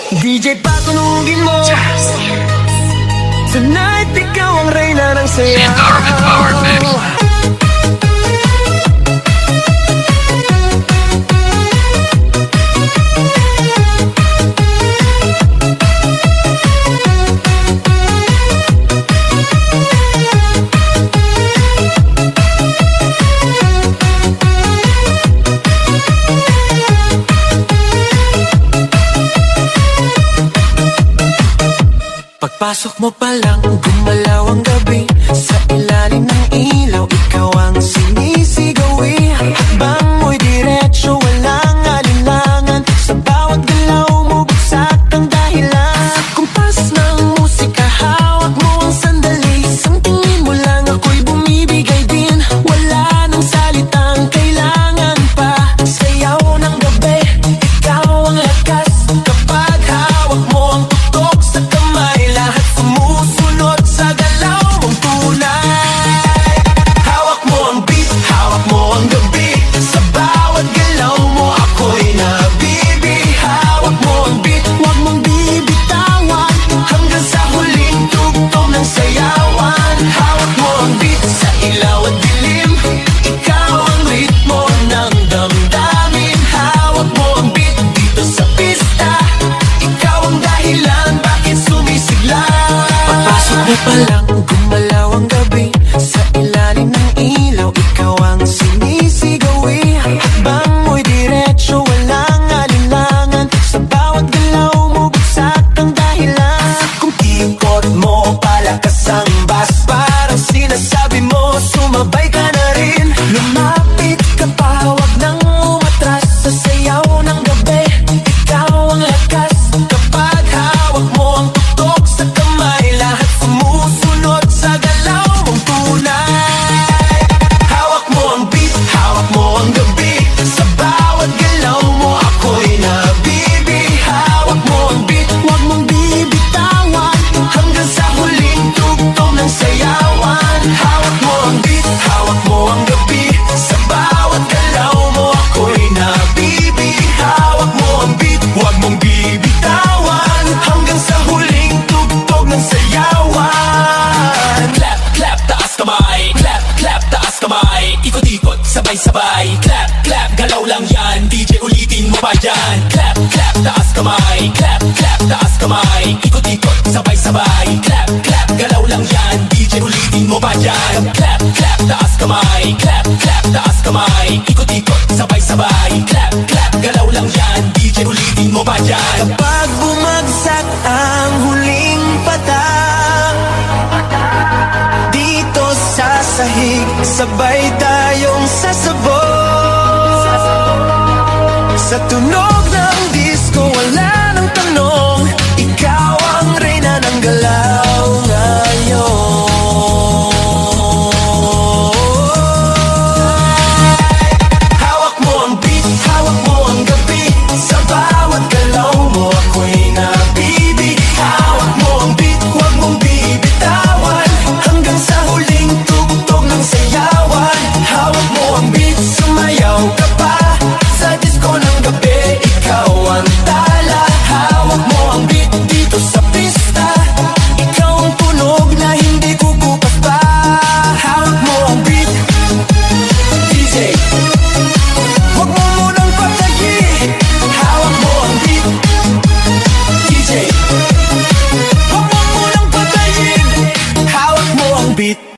DJ patunugin mo. Tonight ikaw ang reyna ng sayaw. Pagpasok mo pa lang, gumalaw ang gabi. Sa ilalim ng ilaw, ikaw ang sinisigawi. Hakbang mo'y diretsyo, walang alinlangan. Sa bawat galaw mo, bagsak ang dahilan. Sa kumpas ng musika, hawak mo ang sandali. Isang tingin mo lang, ako'y bumibigay din. Wala nang salitang kailangan pa. Sayaw ng gabi, ikaw ang lakas. Kapag hawak mo ang tuktok sa kamay, lahat sumusunod sa galaw mong tunay. Hawak mo ang beat, hawak mo ang gabi. Sa bawat galaw mo, ako'y nabibi. Hawak mo ang beat, huwag mong bibitawan. Hanggang sa huling tugtog ng sayawan. Hawak mo ang beat, sa ilaw at dilim. Ikaw ang ritmo ng damdamin. Hawak mo ang beat, dito sa pista. Ikaw ang dahilan, bakit sumisigla. Pagpasok mo pa lang, gumalaw ang gabi. Sa ilalim ng ilaw, ikaw ang sinisigawi. Hakbang mo'y diretsyo, walang alinlangan. Sa bawat galaw mo, bagsak ang dahilan. Kung ikot mo, palakas ang bas. Parang sinasabi mo, sumabay ka na rin. Lumapit ka pa, wag nang umatras. Sa sayaw ng gabi, ikaw ang lakas. Kapag hawak mo ang tuktok sa kamay, lahat sumusunod sa galaw mong tunay. Hawak mo ang beat, hawak mo ang gabi. Sa bawat galaw mo, ako'y nabibi. Hawak mo ang beat, huwag mong bibitawan. Hanggang sa huling tugtog ng sayawan. Hawak mo ang beat, hawak mo ang gabi. Sa bawat galaw mo, ako'y nabibi. Hawak mo ang beat, huwag mong bibitawan. Hanggang sa huling tugtog ng sayawan. Clap, clap, taas kamay. Clap, clap, taas kamay. Ikot-ikot, sabay-sabay. Clap, clap, galaw lang yan. DJ ulitin mo pa yan. Clap, clap, taas kamay. Clap, clap, taas kamay. Ikot-ikot, sabay-sabay. Clap, clap, galaw lang yan. DJ ulitin mo pa yan. Clap, clap, taas kamay. Clap, clap, taas kamay. Ikot-ikot, sabay-sabay. Clap, clap, galaw lang yan. DJ ulitin mo pa yan. Pag bumagsak ang huling patak, dito sa sahig, sabay tayong sasabog. Sa tunog ng disco, wala nang tanong. Ikaw ang reyna ng galaw ngayon. Hawak mo ang beat, hawak mo ang gabi. Sa bawat galaw mo, ako'y nabibi. Hawak mo ang beat, huwag mong bibitawan. Hanggang sa huling tugtog ng sayawan. Hawak mo ang beat, sumayaw ka pa. Sa disco ng gabi, ikaw ang tala. Hawak mo ang beat, dito sa pista. Ikaw ang tunog na hindi kukupas pa. Hawak mo ang beat, DJ, huwag mo munang patayin. Hawak mo ang beat, DJ, huwag mo munang patayin. Hawak mo ang beat.